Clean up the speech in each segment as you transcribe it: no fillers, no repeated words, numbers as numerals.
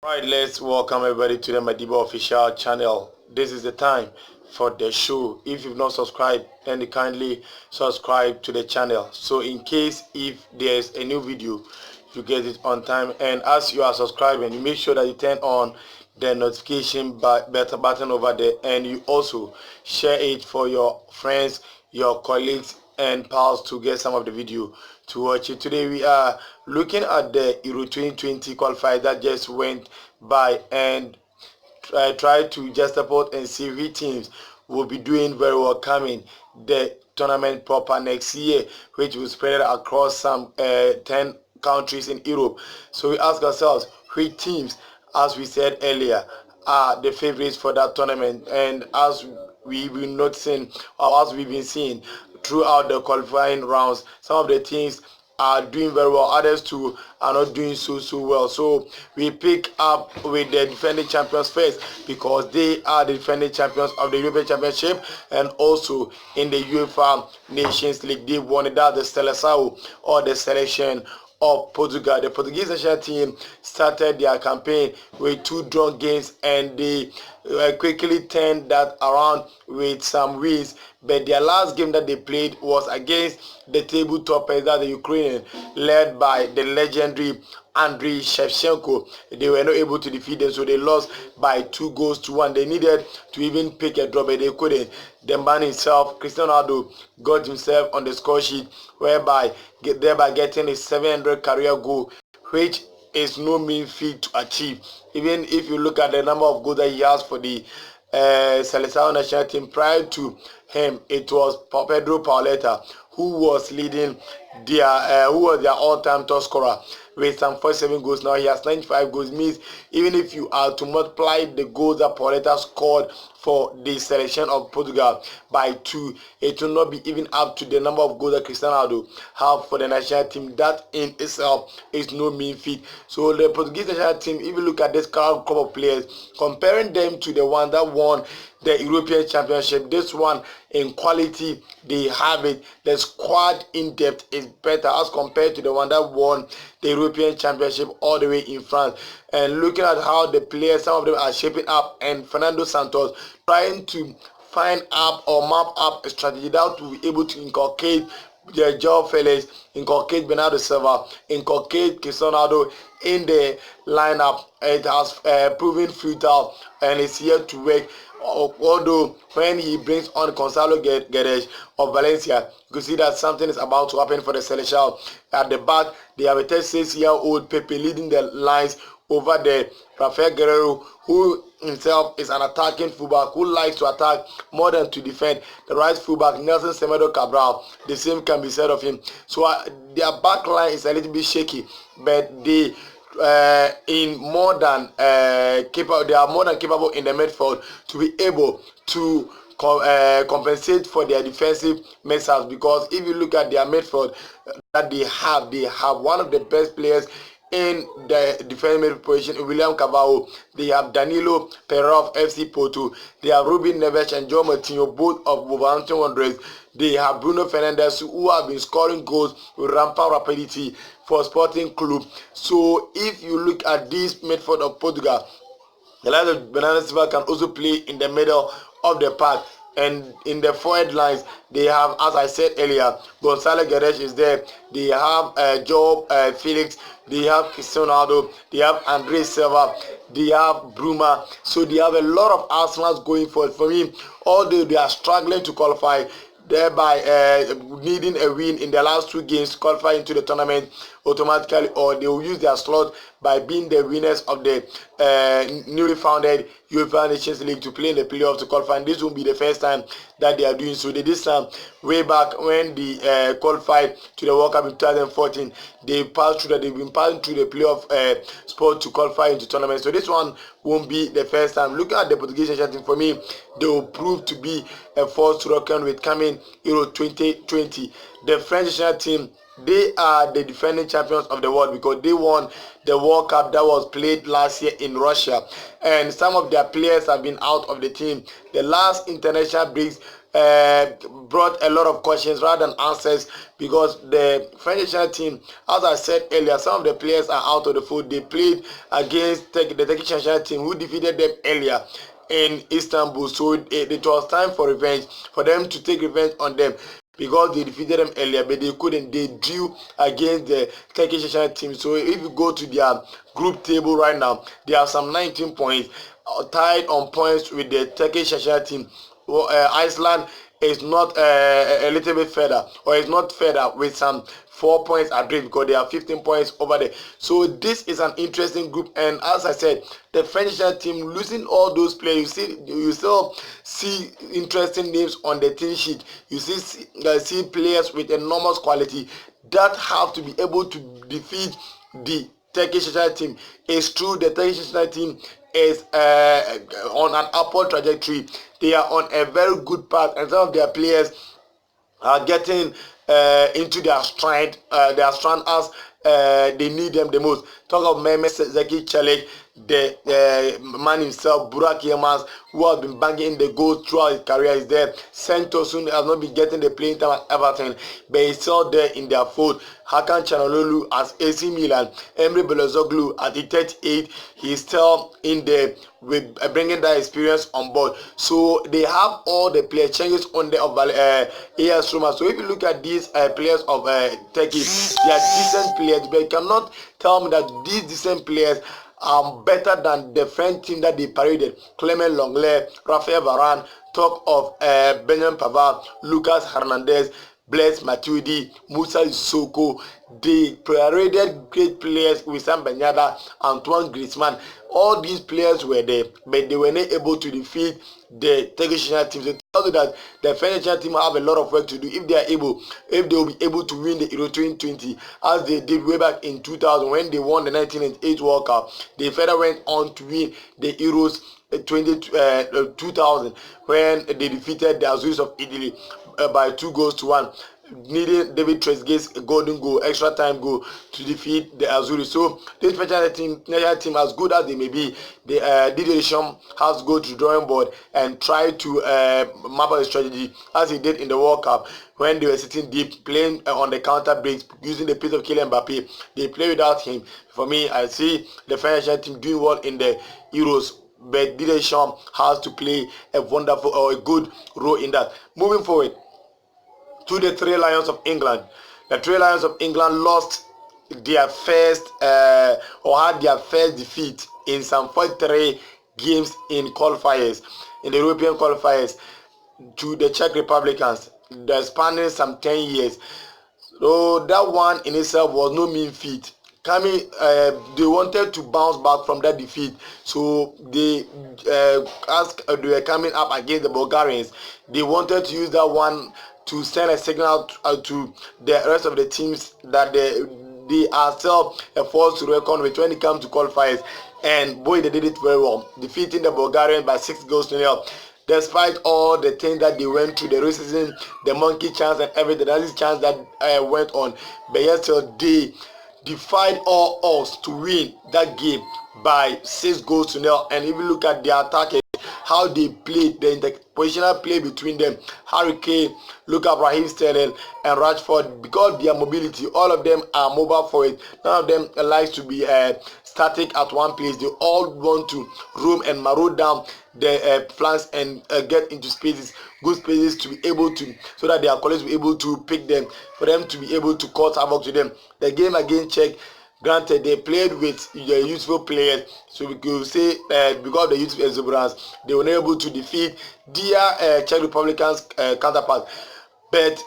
Alright, let's welcome everybody to the Madiba official channel. This is the time for the show. If you've not subscribed, then kindly subscribe to the channel. So in case if there's a new video, you get it on time. And as you are subscribing, you make sure that you turn on the notification button over there, and you also share it for your friends, your colleagues and pals to get some of the video to watch it. Today we are looking at the Euro 2020 qualifier that just went by, and try to just support and see which teams will be doing very well coming the tournament proper next year, which will spread across some 10 countries in Europe. So we ask ourselves which teams, as we said earlier, are the favorites for that tournament. And as we've been noticing, or as we've been seeing throughout the qualifying rounds, some of the teams are doing very well, others too are not doing so well. So we pick up with the defending champions first, because they are the defending champions of the European Championship and also in the UEFA Nations League. They won it at the Seleção, or the selection of Portugal. The Portuguese national team started their campaign with 2 draw games, and they quickly turned that around with some wins. But their last game that they played was against the table toppers, that the Ukrainian, led by the legendary Andriy Shevchenko. They were not able to defeat them, so they lost by 2-1. They needed to even pick a draw, but they couldn't. The man himself, Cristiano Ronaldo, got himself on the score sheet, thereby getting his 700 career goal, which is no mean feat to achieve. Even if you look at the number of goals that he has for the Seleção national team, prior to him, it was Pedro Pauleta who was leading their all-time top scorer with some 47 goals. Now he has 95 goals. Means even if you are to multiply the goals that Pauleta scored for the selection of Portugal by 2, it will not be even up to the number of goals that Cristiano Ronaldo have for the national team. That in itself is no mean feat. So the Portuguese national team, if you look at this current group of players, comparing them to the one that won the European Championship, this one in quality, they have it. The squad in depth is better as compared to the one that won the European Championship all the way in France. And looking at how the players, some of them are shaping up, and Fernando Santos trying to find up or map up a strategy that will be able to inculcate the Joao Felix, inculcate Bernardo Silva, inculcate Cristiano Ronaldo in the lineup. It has proven futile, and it's here to work. Although when he brings on Gonzalo Guedes of Valencia, you can see that something is about to happen for the Seleção. At the back, they have a 36-year-old Pepe leading the lines over there. Rafael Guerreiro, who himself is an attacking fullback who likes to attack more than to defend. The right fullback, Nelson Semedo Cabral, the same can be said of him. So their back line is a little bit shaky, but they in more than capable. They are more than capable in the midfield to be able to compensate for their defensive mishaps. Because if you look at their midfield that they have one of the best players in the defensive position, William Carvalho. They have Danilo Pereira of FC Porto. They have Ruben Neves and João Moutinho, both of Wolverhampton Wanderers. They have Bruno Fernandes, who have been scoring goals with rampant rapidity for Sporting Club. So if you look at this midfield of Portugal, the likes of Bernardo Silva can also play in the middle of the park. And in the forward lines, they have, as I said earlier, Gonzalo Guedes is there. They have Joao Felix. They have Cristiano Ronaldo. They have André Silva. They have Bruma. So they have a lot of Arsenals going for it. For me, although they are struggling to qualify, thereby needing a win in their last 2 games to qualify into the tournament automatically, or they will use their slot by being the winners of the newly founded UEFA Nations League to play in the playoffs to qualify. And this won't be the first time that they are doing so. They did some way back when they qualified to the World Cup in 2014. They've been passing through the playoff spot to qualify into tournament. So this one won't be the first time. Looking at the Portuguese national team, for me, they will prove to be a force to reckon with coming Euro 2020. The French national team, they are the defending champions of the world because they won the World Cup that was played last year in Russia, and some of their players have been out of the team. The last international breaks brought a lot of questions rather than answers, because the French national team, as I said earlier, some of the players are out of the fold. They played against the Turkish national team, who defeated them earlier in Istanbul. So it was time for revenge, for them to take revenge on them, because they defeated them earlier, but they couldn't. They drew against the Turkish national team. So if you go to their group table right now, they have some 19 points, tied on points with the Turkish national team. Iceland is not a little bit further, or is not further, with some 4 points adrift, because they have 15 points over there. So this is an interesting group, and as I said, the French national team losing all those players, you still see interesting names on the team sheet. You see players with enormous quality that have to be able to defeat the Turkish national team. It's true, the Turkish national team is on an upward trajectory. They are on a very good path, and some of their players are getting into their stride as they need them the most. Talk of Mehmet Zeki Çelik, the man himself, Burak Yilmaz, who has been banging in the goals throughout his career, is there. Tosun has not been getting the playing time at Everton, but he's still there in their fold. Hakan Çalhanoğlu as AC Milan, Emre Belözoğlu at the 38, he's still in there with bringing that experience on board. So they have all the player changes on the AS Roma. So if you look at these players of Turkey, they are decent players, but you cannot tell me that these decent players are better than the French team that they paraded. Clement Lenglet, Raphael Varane, talk of Benjamin Pavard, Lucas Hernandez, Blaise Matuidi, Moussa Sissoko. They paraded great players, Wissam Ben Yedder, Antoine Griezmann. All these players were there, but they were not able to defeat the Turkish national team. So it tells you that the French national team have a lot of work to do if they will be able to win the Euro 2020, as they did way back in 2000 when they won the 1998 World Cup. They further went on to win the Euros 2000 when they defeated the Azuris of Italy by 2-1, needing David Trezeguet's golden goal, extra time goal, to defeat the Azuris. So this national team, as good as they may be, Didier Deschamps has to go to the drawing board and try to map out a strategy, as he did in the World Cup when they were sitting deep, playing on the counter breaks, using the pace of Kylian Mbappe. They play without him. For me, I see the French national team doing well in the Euros, but Didier Deschamps has to play a wonderful or a good role in that. Moving forward to the Three Lions of England. The Three Lions of England lost their first or had their first defeat in some 43 games in qualifiers, in the European qualifiers, to the Czech Republicans. They're spanning some 10 years. So that one in itself was no mean feat. They wanted to bounce back from that defeat, so they were coming up against the Bulgarians. They wanted to use that one to send a signal to the rest of the teams that they are still a force to reckon with when it comes to qualifiers. And boy, they did it very well, defeating the Bulgarians by 6-0. Despite all the things that they went through, the racism, the monkey chance and everything, that is chance that went on, but yesterday defied all odds to win that game by 6-0. And if you look at the attack, how they played, the interpositional play between them, Harry Kane, look at Raheem Sterling and Rashford, because their mobility, all of them are mobile for it. None of them likes to be static at one place. They all want to roam and maraud down the flanks and get into spaces, good spaces, to be able to, so that their colleagues will be able to pick them, for them to be able to cause havoc to them. The game against Czech, granted, they played with useful players, so we could say because of the youthful exuberance, they were not able to defeat their Czech Republicans counterparts. But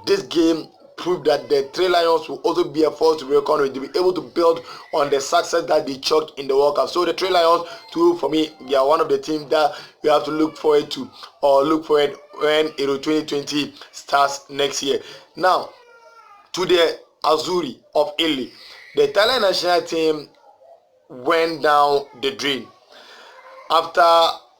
this game proved that the Three Lions will also be a force to be reckoned with. They will be able to build on the success that they chalked in the World Cup. So the Three Lions, too, for me, they are one of the teams that we have to look forward to, or look forward when Euro 2020 starts next year. Now, to the Azzurri of Italy. The Italian national team went down the drain after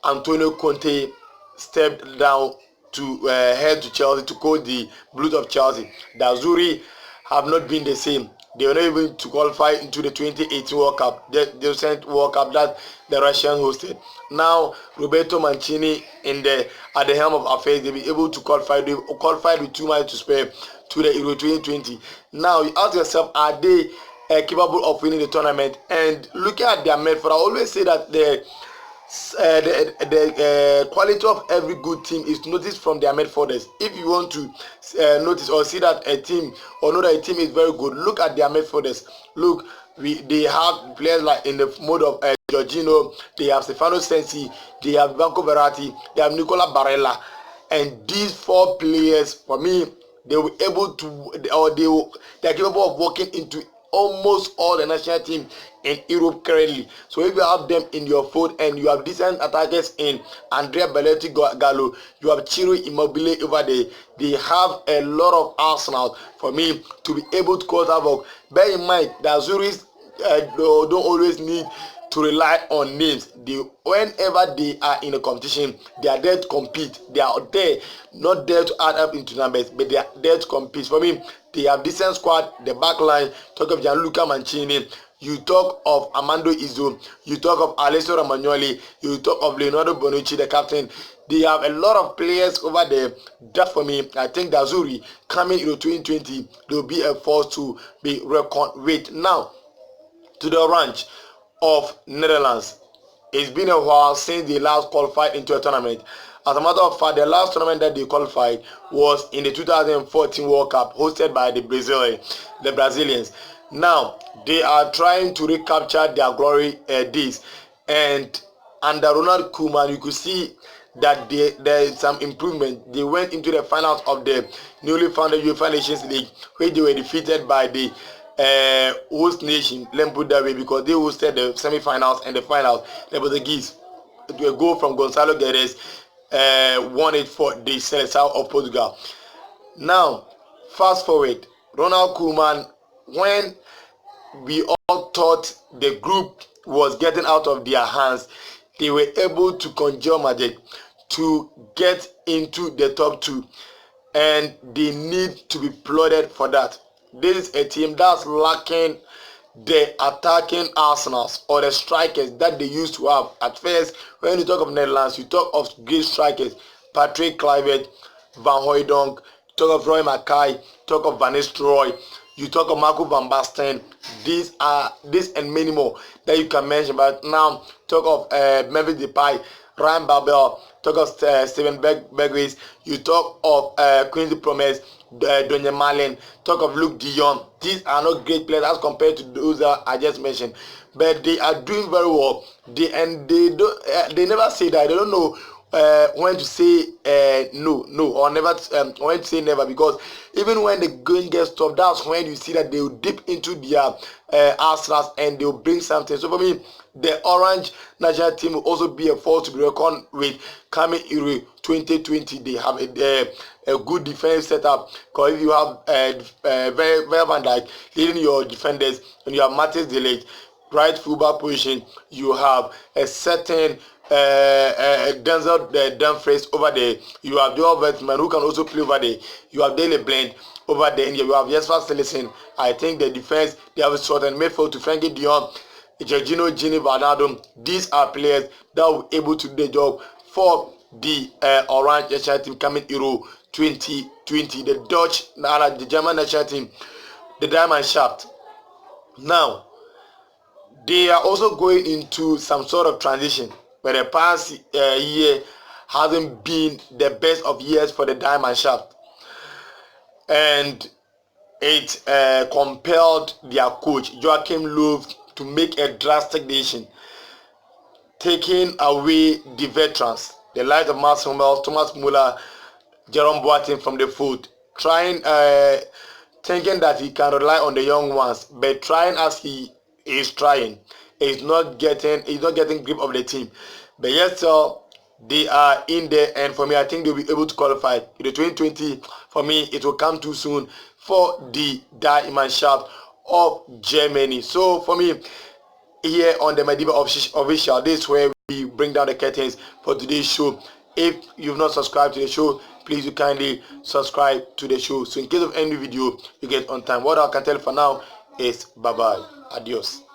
Antonio Conte stepped down to head to Chelsea to coach the Blues of Chelsea. The Azzurri have not been the same. they were not able to qualify into the 2018 World Cup, the recent World Cup that the Russians hosted. Now Roberto Mancini at the helm of affairs, they'll be able to qualify. They qualified with 2 matches to spare to the Euro 2020. Now you ask yourself, are they capable of winning the tournament? And looking at their midfield, I always say that the quality of every good team is noticed from their midfielders. If you want to notice or see that a team or know that a team is very good, look at their midfielders. Look, they have players like in the mode of Jorginho, they have Stefano Sensi, they have Banco Verratti, they have Nicola Barella, and these 4 players, for me, they were able to, or they are capable of walking into almost all the national team in Europe currently. So if you have them in your fold and you have decent attackers in Andrea Belletti Gallo, you have Ciro Immobile over there, they have a lot of arsenal for me to be able to cause havoc. Bear in mind that Azuris don't always need to rely on names. Whenever they are in a competition, they are there to compete. They are there, not there to add up into numbers, but they are there to compete. For me, they have decent squad. The back line, talk of Gianluca Mancini, you talk of Armando Izzo, you talk of Alessio Romagnoli, you talk of Leonardo Bonucci, the captain. They have a lot of players over there. That for me, I think that Zuri coming into 2020, they will be a force to be reckoned with. Now, to the Orange of Netherlands. It's been a while since they last qualified into a tournament. As a matter of fact, the last tournament that they qualified was in the 2014 World Cup hosted by the Brazilians. Now they are trying to recapture their glory days, and under Ronald Koeman, you could see that there is some improvement. They went into the finals of the newly founded UEFA Nations League, where they were defeated by the host nation, let me put that way, because they hosted the semi-finals and the finals. The Portuguese, a goal from Gonçalo Guedes, won it for the Seleção of Portugal. Now, fast forward, Ronald Koeman, when we all thought the group was getting out of their hands, they were able to conjure magic to get into the top 2, and they need to be applauded for that. This is a team that's lacking the attacking arsenals or the strikers that they used to have. At first, when you talk of Netherlands, you talk of great strikers, Patrick Kluivert, Van Hooijdonk, talk of Roy Mackay, talk of Van Nistelrooy, you talk of Marco van Basten. These and many more that you can mention. But now, talk of Memphis Depay, Ryan Babel, talk of Steven Berghuis, you talk of Quincy Promes, Donny Malen, talk of Luke de Jong. These are not great players as compared to those that I just mentioned, but they are doing very well. They never say that. They don't know when to say no, or never when to say never, because even when the going gets tough, that's when you see that they will dip into their arsenals and they will bring something. So for me, the Orange national team will also be a force to be reckoned with coming Euro 2020. They have a good defense setup, because if you have very Van Dijk leading your defenders and you have Matthias de Ligt right fullback position, you have a certain Denzel Dumfries over there, you have Joel Veldman who can also play over there, you have Daley Blind over there, and you have Jesper Cillessen. I think the defense, they have a certain midfield to Frankie de Jong, Jorginho, Gini Wijnaldum. These are players that will be able to do the job for the Orange national team coming Euro 2020. The Dutch, the German national team, the Diamond Shaft. Now, they are also going into some sort of transition, but the past year hasn't been the best of years for the Diamond Shaft, and it compelled their coach Joachim Löw to make a drastic decision, taking away the veterans, the likes of Mats Hummels, Thomas Müller, Jerome Boateng from the fold, trying thinking that he can rely on the young ones, but trying as he is trying, he's not getting grip of the team. But yes, so they are in there, and for me, I think they'll be able to qualify in the 2020. For me, it will come too soon for the Diamond Shaft of Germany. So for me, here on the Madiba official, this is where we bring down the curtains for today's show. If you've not subscribed to the show, please do kindly subscribe to the show, so in case of any video you get on time. What I can tell you for now is bye bye. Adios.